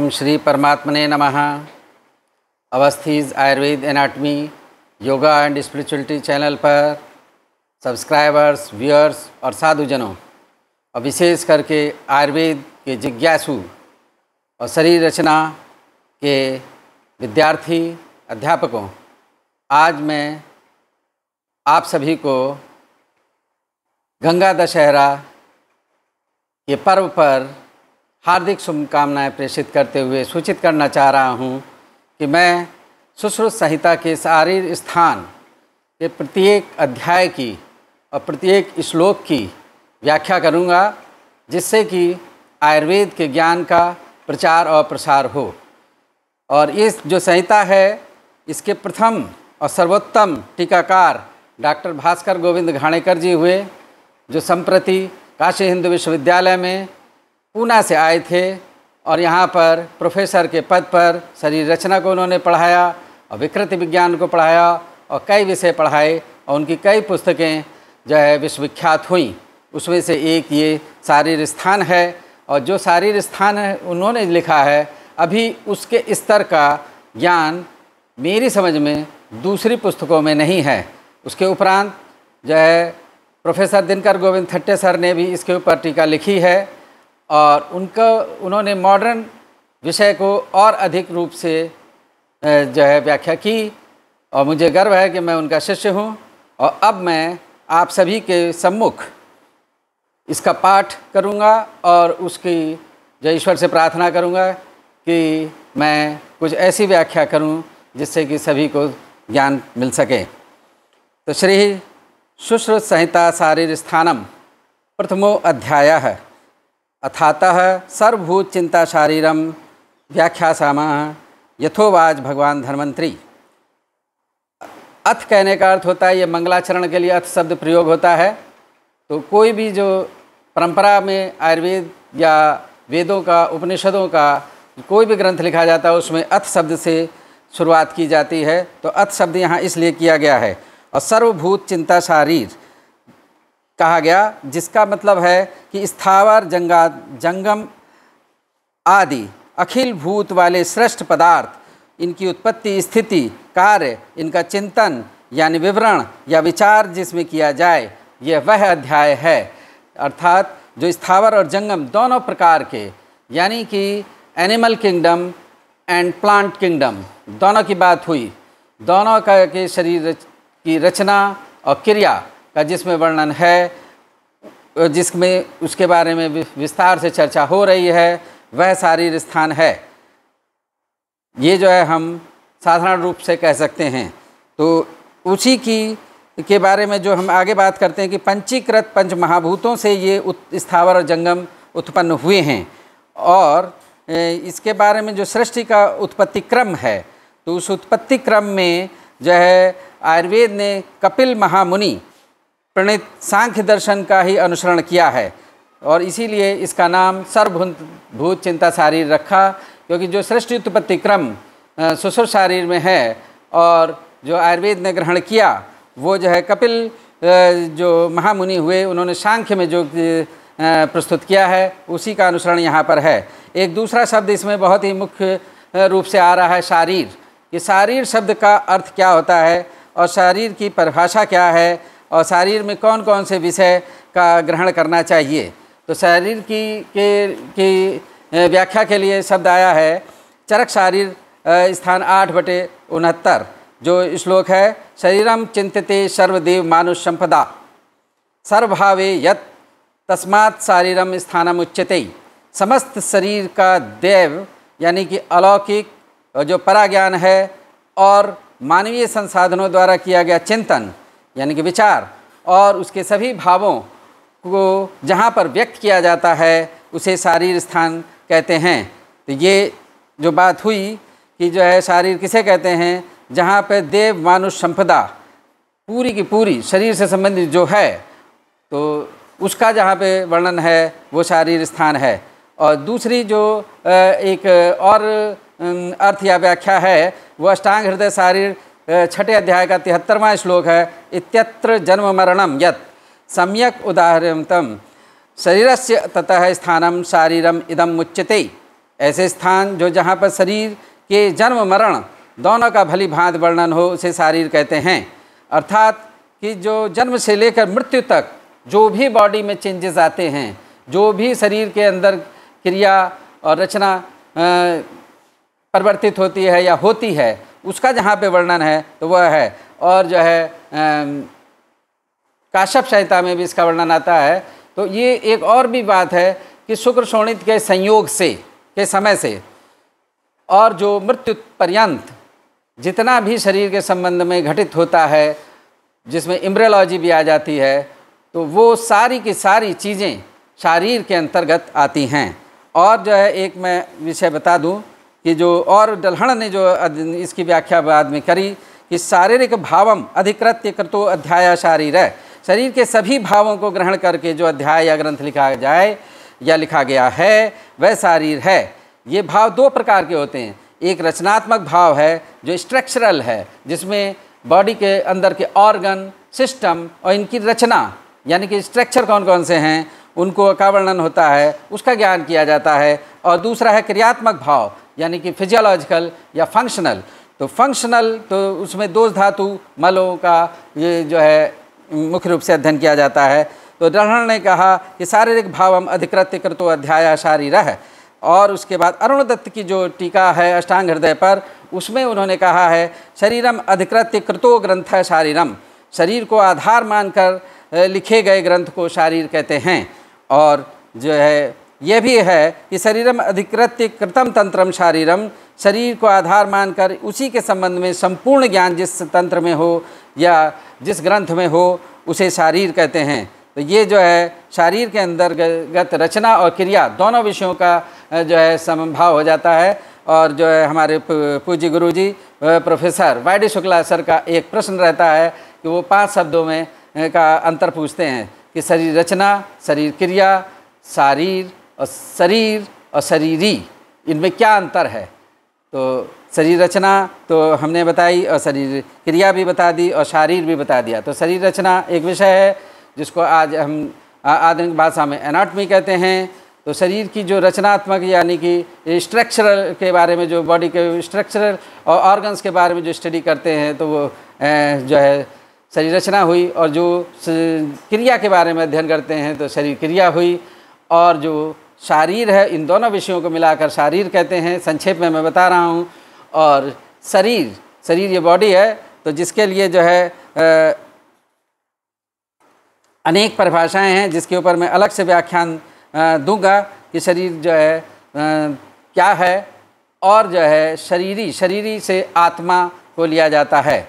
ओम श्री परमात्मने नमः। Awasthi's Ayurveda anatomy yoga and spirituality channel पर सब्सक्राइबर्स, व्यूअर्स और साधुजनों और विशेष करके आयुर्वेद के जिज्ञासु और शरीर रचना के विद्यार्थी अध्यापकों, आज मैं आप सभी को गंगा दशहरा के पर्व पर हार्दिक शुभकामनाएं प्रेषित करते हुए सूचित करना चाह रहा हूं कि मैं सुश्रुत संहिता के शारीर स्थान के प्रत्येक अध्याय की और प्रत्येक श्लोक की व्याख्या करूंगा, जिससे कि आयुर्वेद के ज्ञान का प्रचार और प्रसार हो। और इस जो संहिता है, इसके प्रथम और सर्वोत्तम टीकाकार डॉक्टर भास्कर गोविंद घाणेकर जी हुए, जो संप्रति काशी हिंदू विश्वविद्यालय में पूना से आए थे और यहाँ पर प्रोफेसर के पद पर शरीर रचना को उन्होंने पढ़ाया और विकृति विज्ञान को पढ़ाया और कई विषय पढ़ाए और उनकी कई पुस्तकें जो है विश्वविख्यात हुई। उसमें से एक ये शारीर स्थान है, और जो शारीर स्थान है उन्होंने लिखा है, अभी उसके स्तर का ज्ञान मेरी समझ में दूसरी पुस्तकों में नहीं है। उसके उपरांत जो है प्रोफेसर दिनकर गोविंद थट्टे सर ने भी इसके ऊपर टीका लिखी है और उन्होंने मॉडर्न विषय को और अधिक रूप से जो है व्याख्या की, और मुझे गर्व है कि मैं उनका शिष्य हूं। और अब मैं आप सभी के सम्मुख इसका पाठ करूंगा और उसकी जो ईश्वर से प्रार्थना करूंगा कि मैं कुछ ऐसी व्याख्या करूं जिससे कि सभी को ज्ञान मिल सके। तो श्री सुश्रुत संहिता शारीर स्थानम प्रथमो अध्यायः अथातः सर्वभूत चिंता शारीरम व्याख्यासामः यथोवाच भगवान धन्वंतरी। अथ कहने का अर्थ होता है, ये मंगलाचरण के लिए अथ शब्द प्रयोग होता है। तो कोई भी जो परंपरा में आयुर्वेद या वेदों का, उपनिषदों का कोई भी ग्रंथ लिखा जाता है, उसमें अथ शब्द से शुरुआत की जाती है। तो अथ शब्द यहाँ इसलिए किया गया है। और सर्वभूत चिंता शारीर कहा गया, जिसका मतलब है कि स्थावर जंगम आदि अखिल भूत वाले श्रेष्ठ पदार्थ, इनकी उत्पत्ति, स्थिति, कार्य, इनका चिंतन यानी विवरण या विचार जिसमें किया जाए, यह वह अध्याय है। अर्थात जो स्थावर और जंगम दोनों प्रकार के, यानी कि animal kingdom and plant kingdom, दोनों की बात हुई। दोनों का के शरीर की रचना और क्रिया का जिसमें वर्णन है, जिसमें उसके बारे में विस्तार से चर्चा हो रही है, वह शारीर स्थान है। ये जो है हम साधारण रूप से कह सकते हैं। तो उसी के बारे में जो हम आगे बात करते हैं कि पंचीकृत पंच महाभूतों से ये स्थावर और जंगम उत्पन्न हुए हैं। और इसके बारे में जो सृष्टि का उत्पत्ति क्रम है, तो उस उत्पत्ति क्रम में जो है आयुर्वेद ने कपिल महामुनि प्रणीत सांख्य दर्शन का ही अनुसरण किया है, और इसीलिए इसका नाम सर्वभूत चिंता शारीर रखा, क्योंकि जो सृष्टि उत्पत्ति क्रम सुश्रुत शारीर में है और जो आयुर्वेद ने ग्रहण किया, वो जो है कपिल जो महामुनि हुए, उन्होंने सांख्य में जो प्रस्तुत किया है, उसी का अनुसरण यहाँ पर है। एक दूसरा शब्द इसमें बहुत ही मुख्य रूप से आ रहा है, शारीर। कि शारीर शब्द का अर्थ क्या होता है और शरीर की परिभाषा क्या है, और शरीर में कौन कौन से विषय का ग्रहण करना चाहिए। तो शरीर की व्याख्या के लिए शब्द आया है चरक शारीर स्थान 8/69, जो श्लोक है, शरीरम चिंतते सर्वदेव मानुष संपदा सर्वभावे यत् तस्मात् शारीरम स्थानम उच्यते। समस्त शरीर का देव यानी कि अलौकिक जो पराज्ञान है और मानवीय संसाधनों द्वारा किया गया चिंतन यानी कि विचार, और उसके सभी भावों को जहाँ पर व्यक्त किया जाता है, उसे शारीर स्थान कहते हैं। तो ये जो बात हुई कि जो है शारीर किसे कहते हैं, जहाँ पर देव मानुष संपदा पूरी की पूरी शरीर से संबंधित जो है, तो उसका जहाँ पे वर्णन है वो शारीर स्थान है। और दूसरी जो एक और अर्थ या व्याख्या है, वो अष्टांग हृदय शारीर 6 अध्याय का 73वां श्लोक है, इत्यत्र जन्म मरणम यत् सम्यक उदाहरणतम शरीरस्य ततः स्थानम शारीरम इदम मुच्यते। ऐसे स्थान जो जहाँ पर शरीर के जन्म मरण दोनों का भली भांति वर्णन हो उसे शारीर कहते हैं। अर्थात कि जो जन्म से लेकर मृत्यु तक जो भी बॉडी में चेंजेस आते हैं, जो भी शरीर के अंदर क्रिया और रचना परिवर्तित होती है या होती है, उसका जहाँ पे वर्णन है तो वह है। और जो है काश्यप संहिता में भी इसका वर्णन आता है। तो ये एक और भी बात है कि शुक्र शोणित के संयोग से के समय से और जो मृत्यु पर्यंत जितना भी शरीर के संबंध में घटित होता है, जिसमें एम्ब्रियोलॉजी भी आ जाती है, तो वो सारी की सारी चीज़ें शारीर के अंतर्गत आती हैं। और जो है एक मैं विषय बता दूं कि जो और डल्हण ने जो इसकी व्याख्या बाद में करी कि शारीरिक भावम अधिकृत्य कृतो अध्याय शारीर है। शरीर के सभी भावों को ग्रहण करके जो अध्याय या ग्रंथ लिखा जाए या लिखा गया है वह शारीर है। ये भाव दो प्रकार के होते हैं। एक रचनात्मक भाव है जो स्ट्रक्चरल है, जिसमें बॉडी के अंदर के ऑर्गन सिस्टम और इनकी रचना यानी कि स्ट्रक्चर कौन कौन से हैं उनको का वर्णन होता है, उसका ज्ञान किया जाता है। और दूसरा है क्रियात्मक भाव यानी कि फिजियोलॉजिकल या फंक्शनल। तो फंक्शनल तो उसमें दोष धातु मलों का ये जो है मुख्य रूप से अध्ययन किया जाता है। तो डल्हण ने कहा कि शारीरिक भावम अधिकृत्य कृतो अध्याय शारीर है। और उसके बाद अरुण दत्त की जो टीका है अष्टांग हृदय पर, उसमें उन्होंने कहा है शरीरम अधिकृत्य कृतो ग्रंथ शारीरम, शरीर को आधार मानकर लिखे गए ग्रंथ को शारीर कहते हैं। और जो है यह भी है कि शरीरम अधिकृत्य कृतम तंत्रम शारीरम, शरीर को आधार मानकर उसी के संबंध में संपूर्ण ज्ञान जिस तंत्र में हो या जिस ग्रंथ में हो उसे शारीर कहते हैं। तो ये जो है शारीर के अंतर्गत रचना और क्रिया दोनों विषयों का जो है समभाव हो जाता है। और जो है हमारे पूज्य गुरुजी professor Y D Shukla sir का एक प्रश्न रहता है कि वो 5 शब्दों में का अंतर पूछते हैं कि शरीर रचना, शरीर क्रिया, शरीर और शरीरी, इनमें क्या अंतर है। तो शरीर रचना तो हमने बताई और शरीर क्रिया भी बता दी और शारीर भी बता दिया। तो शरीर रचना एक विषय है जिसको आज हम आधुनिक भाषा में एनाटॉमी कहते हैं। तो शरीर की जो रचनात्मक यानी कि स्ट्रक्चरल के बारे में, जो बॉडी के स्ट्रक्चरल और ऑर्गन्स के बारे में जो स्टडी करते हैं, तो वो जो है शरीर रचना हुई। और जो क्रिया के बारे में अध्ययन करते हैं तो शरीर क्रिया हुई। और जो शारीर है, इन दोनों विषयों को मिलाकर शारीर कहते हैं। संक्षेप में मैं बता रहा हूँ। और शरीर ये बॉडी है, तो जिसके लिए जो है अनेक परिभाषाएं हैं जिसके ऊपर मैं अलग से व्याख्यान दूंगा कि शरीर जो है क्या है। और जो है शरीरी से आत्मा को लिया जाता है।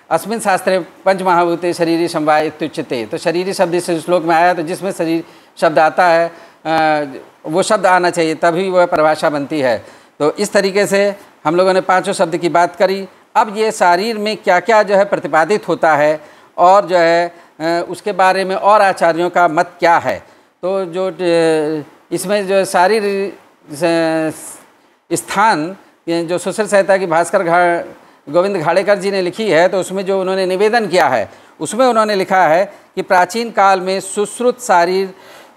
अस्मिन् शास्त्रे पंच महाभूते शरीरी समवाय इत्युच्यते। तो शरीरी शब्द इस श्लोक में आया, तो जिसमें शरीर शब्द आता है वो शब्द आना चाहिए तभी वह परिभाषा बनती है। तो इस तरीके से हम लोगों ने 5 शब्द की बात करी। अब ये शरीर में क्या क्या जो है प्रतिपादित होता है और जो है उसके बारे में और आचार्यों का मत क्या है। तो जो इसमें जो शारीर स्थान जो सुश्रुत संहिता की भास्कर गोविंद घाड़ेकर जी ने लिखी है, तो उसमें जो उन्होंने निवेदन किया है उसमें उन्होंने लिखा है कि प्राचीन काल में सुश्रुत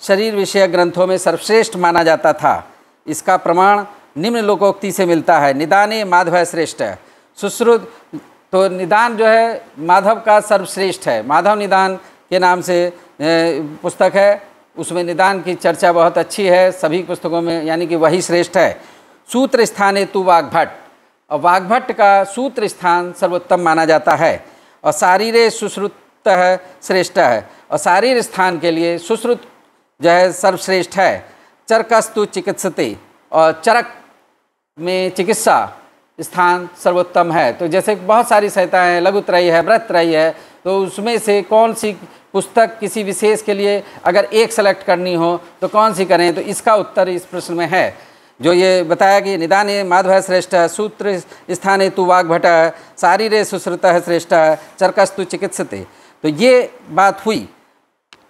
शरीर विषयक ग्रंथों में सर्वश्रेष्ठ माना जाता था। इसका प्रमाण निम्न लोकोक्ति से मिलता है। निदाने माधव श्रेष्ठ है। सुश्रुत तो निदान जो है माधव का सर्वश्रेष्ठ है। माधव निदान के नाम से पुस्तक है, उसमें निदान की चर्चा बहुत अच्छी है सभी पुस्तकों में, यानी कि वही श्रेष्ठ है। सूत्र स्थाने तु वाग्भट, और वाग्भट का सूत्र स्थान सर्वोत्तम माना जाता है। और शारीरे सुश्रुत श्रेष्ठ है, और शारीर स्थान के लिए सुश्रुत जो है सर्वश्रेष्ठ है। चरकस्तु चिकित्सते, और चरक में चिकित्सा स्थान सर्वोत्तम है। तो जैसे बहुत सारी संहिताएं हैं, लघुत्रयी है, व्रतत्रयी है, तो उसमें से कौन सी पुस्तक किसी विशेष के लिए अगर एक सेलेक्ट करनी हो तो कौन सी करें, तो इसका उत्तर इस प्रश्न में है। जो ये बताया कि निदाने माधव श्रेष्ठ, सूत्र स्थाने तु वाग्भट, शारीरे सुश्रुत श्रेष्ठ, चरकस्तु चिकित्सते। तो ये बात हुई।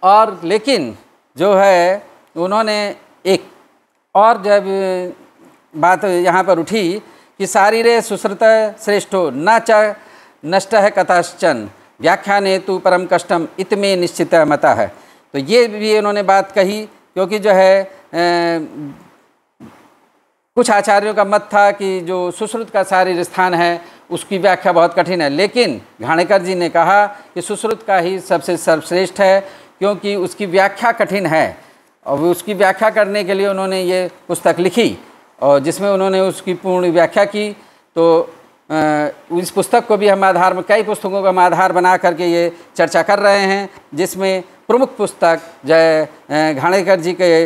और लेकिन जो है उन्होंने एक और जब बात यहाँ पर उठी कि शारीरे सुश्रुत श्रेष्ठो न च नष्ट है कथाश्चन, व्याख्याने तु परम कष्टम इतमे निश्चित मता है। तो ये भी उन्होंने बात कही, क्योंकि जो है कुछ आचार्यों का मत था कि जो सुश्रुत का शारीर स्थान है उसकी व्याख्या बहुत कठिन है, लेकिन घाणेकर जी ने कहा कि सुश्रुत का ही सबसे सर्वश्रेष्ठ है, क्योंकि उसकी व्याख्या कठिन है। और उसकी व्याख्या करने के लिए उन्होंने ये पुस्तक लिखी और जिसमें उन्होंने उसकी पूर्ण व्याख्या की। तो इस पुस्तक को भी हम आधार में, कई पुस्तकों का हम आधार बना करके ये चर्चा कर रहे हैं, जिसमें प्रमुख पुस्तक घाणेकर जी के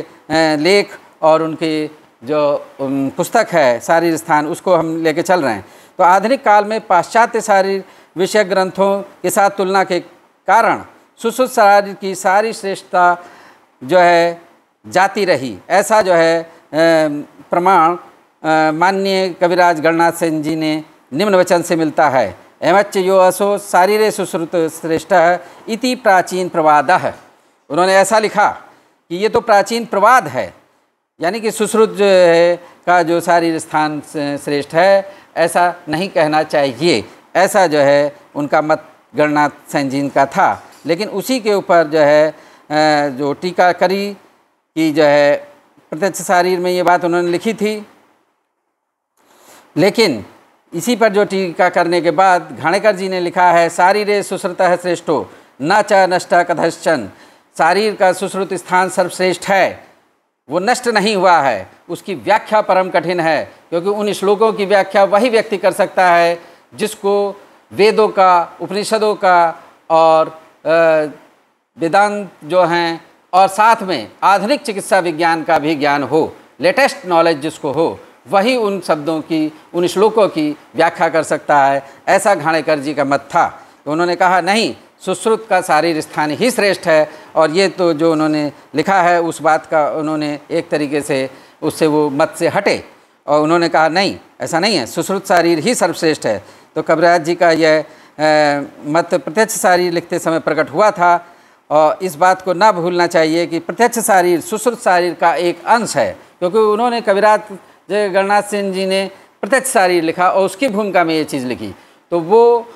लेख और उनकी जो पुस्तक है शारीर स्थान, उसको हम लेके चल रहे हैं। तो आधुनिक काल में पाश्चात्य शारीर विषयक ग्रंथों के साथ तुलना के कारण सुश्रुत शारीर की सारी श्रेष्ठता जो है जाती रही, ऐसा जो है प्रमाण माननीय कविराज गणनाथ सेन जी ने निम्न वचन से मिलता है। एवच यो असो शारीरे सुश्रुत श्रेष्ठ इति प्राचीन प्रवादः। उन्होंने ऐसा लिखा कि ये तो प्राचीन प्रवाद है, यानी कि सुश्रुत जो है का जो शारीर स्थान श्रेष्ठ है, ऐसा नहीं कहना चाहिए। ऐसा जो है उनका मत गणनाथ सेन जी का था। लेकिन उसी के ऊपर जो है जो टीकाकरी की जो है प्रत्यक्ष शारीर में ये बात उन्होंने लिखी थी, लेकिन इसी पर जो टीका करने के बाद घाणेकर जी ने लिखा है शारीरे सुश्रुतः श्रेष्ठो न च नष्ट कथश्चन। शारीर का सुश्रुत स्थान सर्वश्रेष्ठ है, वो नष्ट नहीं हुआ है। उसकी व्याख्या परम कठिन है, क्योंकि उन श्लोकों की व्याख्या वही व्यक्ति कर सकता है जिसको वेदों का, उपनिषदों का और वेदांत जो हैं, और साथ में आधुनिक चिकित्सा विज्ञान का भी ज्ञान हो, लेटेस्ट नॉलेज जिसको हो, वही उन शब्दों की, उन श्लोकों की व्याख्या कर सकता है। ऐसा घाणेकर जी का मत था। तो उन्होंने कहा नहीं, सुश्रुत का शारीर स्थान ही श्रेष्ठ है। और ये तो जो उन्होंने लिखा है उस बात का उन्होंने एक तरीके से उससे वो मत से हटे और उन्होंने कहा नहीं, ऐसा नहीं है, सुश्रुत शारीर ही सर्वश्रेष्ठ है। तो कविराज जी का यह मत प्रत्यक्ष शारीर लिखते समय प्रकट हुआ था। और इस बात को ना भूलना चाहिए कि प्रत्यक्ष शारीर सुश्रुत शारीर का एक अंश है, क्योंकि उन्होंने कविराज गणनाथ सेन जी ने प्रत्यक्ष शारीर लिखा और उसकी भूमिका में ये चीज़ लिखी। तो वो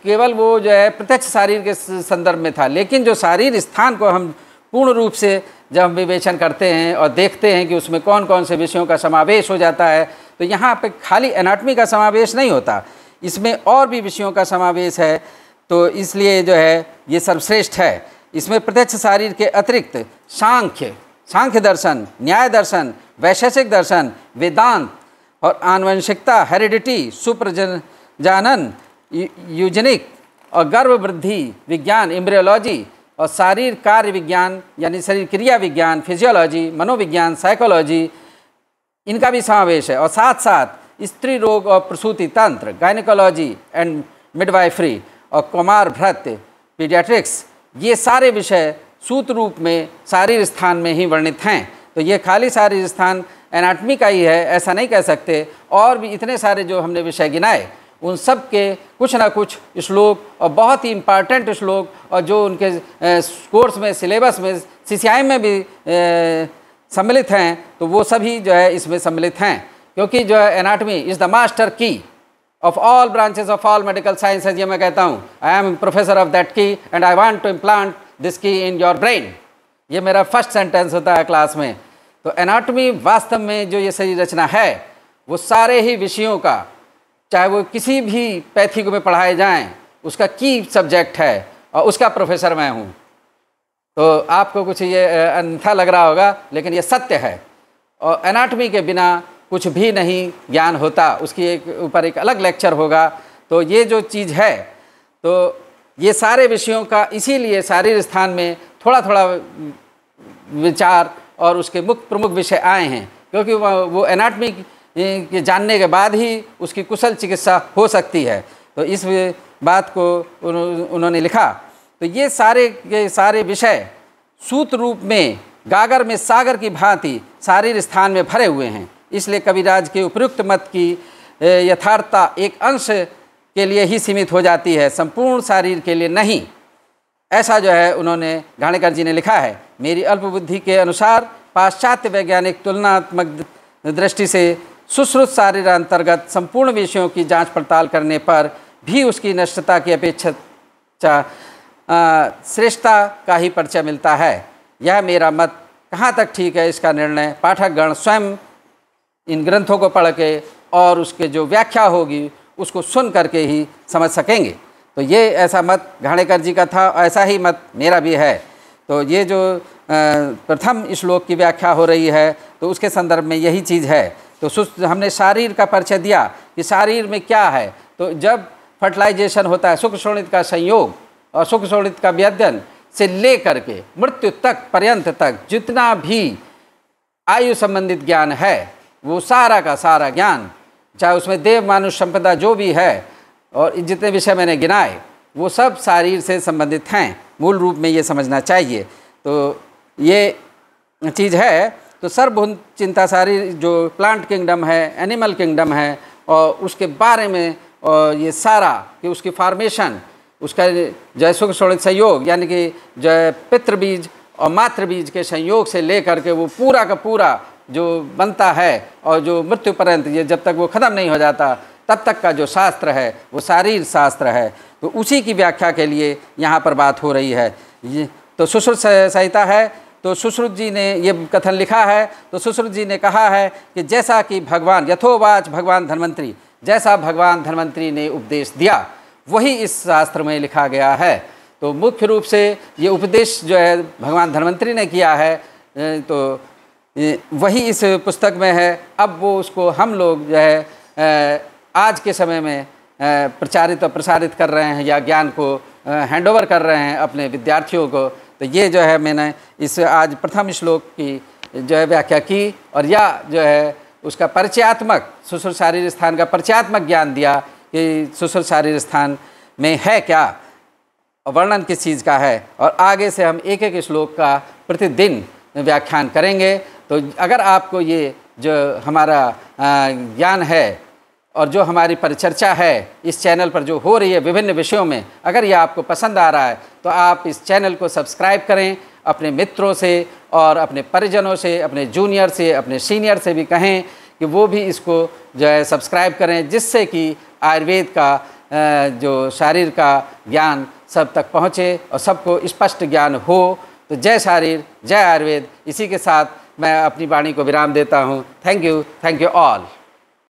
केवल वो जो है प्रत्यक्ष शारीर के संदर्भ में था, लेकिन जो शारीर स्थान को हम पूर्ण रूप से जब हम विवेचन करते हैं और देखते हैं कि उसमें कौन कौन से विषयों का समावेश हो जाता है, तो यहाँ पे खाली एनाटॉमी का समावेश नहीं होता, इसमें और भी विषयों का समावेश है। तो इसलिए जो है ये सर्वश्रेष्ठ है। इसमें प्रत्यक्ष शारीर के अतिरिक्त सांख्य दर्शन, न्याय दर्शन, वैशेषिक दर्शन, वेदांत और आनुवंशिकता, हेरिडिटी, सुप्रजनन, यूजेनिक और गर्भ वृद्धि विज्ञान, एम्ब्रियोलॉजी और शारीर कार्य विज्ञान यानी शरीर क्रिया विज्ञान, फिजियोलॉजी, मनोविज्ञान, साइकोलॉजी, इनका भी समावेश है। और साथ साथ स्त्री रोग और प्रसूति तंत्र, गायनिकोलॉजी एंड मिडवाइफरी और कुमार भ्रत्य, पीडियाट्रिक्स, ये सारे विषय सूत्र रूप में शारीर स्थान में ही वर्णित हैं। तो ये खाली शारीर स्थान एनाटॉमी का ही है ऐसा नहीं कह सकते। और भी इतने सारे जो हमने विषय गिनाए, उन सब के कुछ ना कुछ श्लोक और बहुत ही इम्पॉर्टेंट श्लोक, और जो उनके कोर्स में, सिलेबस में, CCIM में भी सम्मिलित हैं, तो वो सभी जो है इसमें सम्मिलित हैं। क्योंकि जो है anatomy is the master key of all branches of all medical sciences. ये मैं कहता हूँ, I am professor of that key and I want to implant this key in your brain. ये मेरा फर्स्ट सेंटेंस होता है क्लास में। तो एनाटॉमी वास्तव में जो ये शरीर रचना है, वो सारे ही विषयों का, चाहे वो किसी भी पैथिक में पढ़ाए जाएं, उसका की सब्जेक्ट है और उसका प्रोफेसर मैं हूँ। तो आपको कुछ ये अन्यथा लग रहा होगा, लेकिन ये सत्य है। और एनाटॉमी के बिना कुछ भी नहीं ज्ञान होता, उसकी एक ऊपर एक अलग लेक्चर होगा। तो ये जो चीज़ है, तो ये सारे विषयों का इसीलिए शारीर स्थान में थोड़ा थोड़ा विचार और उसके मुख्य प्रमुख विषय आए हैं, क्योंकि वो एनाटॉमी के जानने के बाद ही उसकी कुशल चिकित्सा हो सकती है। तो इस बात को उन्होंने लिखा। तो ये सारे के सारे विषय सूत्र रूप में गागर में सागर की भांति शारीर स्थान में भरे हुए हैं। इसलिए कविराज के उपयुक्त मत की यथार्थता एक अंश के लिए ही सीमित हो जाती है, संपूर्ण शरीर के लिए नहीं। ऐसा जो है उन्होंने घाणेकर जी ने लिखा है। मेरी अल्प बुद्धि के अनुसार पाश्चात्य वैज्ञानिक तुलनात्मक दृष्टि से सुश्रुत शारीर अंतर्गत संपूर्ण विषयों की जांच पड़ताल करने पर भी उसकी नष्टता की अपेक्षा श्रेष्ठता का ही परिचय मिलता है। यह मेरा मत कहाँ तक ठीक है, इसका निर्णय पाठकगण स्वयं इन ग्रंथों को पढ़ के और उसके जो व्याख्या होगी उसको सुन करके ही समझ सकेंगे। तो ये ऐसा मत घाणेकर जी का था, ऐसा ही मत मेरा भी है। तो ये जो प्रथम श्लोक की व्याख्या हो रही है तो उसके संदर्भ में यही चीज़ है। तो हमने शारीर का परिचय दिया कि शारीर में क्या है। तो जब फर्टिलाइजेशन होता है, सुख शोणित का संयोग और सुख शोणित का व्यध्यन से ले करके मृत्यु तक पर्यंत तक जितना भी आयु संबंधित ज्ञान है वो सारा का सारा ज्ञान, चाहे उसमें देव मानुष संपदा जो भी है और जितने विषय मैंने गिनाए वो सब शारीर से संबंधित हैं। मूल रूप में ये समझना चाहिए। तो ये चीज़ है। तो सर्वभूत चिंता शारीर जो प्लांट किंगडम है, एनिमल किंगडम है, और उसके बारे में और ये सारा कि उसकी फॉर्मेशन, उसका जो सुख शोणित संयोग यानी कि जो पितृ बीज और मातृ बीज के संयोग से लेकर के वो पूरा का पूरा जो बनता है और जो मृत्यु पर्यंत ये जब तक वो ख़त्म नहीं हो जाता तब तक का जो शास्त्र है वो शारीर शास्त्र है। तो उसी की व्याख्या के लिए यहाँ पर बात हो रही है। ये तो सुश्रुत संहिता है। तो सुश्रुत जी ने ये कथन लिखा है। तो सुश्रुत जी ने कहा है कि जैसा कि भगवान यथोवाच भगवान धन्वंतरी, जैसा भगवान धन्वंतरी ने उपदेश दिया वही इस शास्त्र में लिखा गया है। तो मुख्य रूप से ये उपदेश जो है भगवान धन्वंतरी ने किया है, तो वही इस पुस्तक में है। अब वो उसको हम लोग जो है आज के समय में प्रचारित और प्रसारित कर रहे हैं या ज्ञान को हैंडओवर कर रहे हैं अपने विद्यार्थियों को। तो ये जो है मैंने इस आज प्रथम श्लोक की जो है व्याख्या की और या जो है उसका परिचयात्मक सुश्रुत शारीर स्थान का परिचयात्मक ज्ञान दिया कि सुश्रुत शारीर स्थान में है क्या और वर्णन किस चीज़ का है। और आगे से हम एक एक श्लोक का प्रतिदिन व्याख्यान करेंगे। तो अगर आपको ये जो हमारा ज्ञान है और जो हमारी परिचर्चा है इस चैनल पर जो हो रही है विभिन्न विषयों में, अगर ये आपको पसंद आ रहा है तो आप इस चैनल को सब्सक्राइब करें, अपने मित्रों से और अपने परिजनों से, अपने जूनियर से, अपने सीनियर से भी कहें कि वो भी इसको जो है सब्सक्राइब करें, जिससे कि आयुर्वेद का जो शारीर का ज्ञान सब तक पहुँचे और सबको स्पष्ट ज्ञान हो। तो जय शारीर, जय आयुर्वेद। इसी के साथ मैं अपनी वाणी को विराम देता हूँ। Thank you all.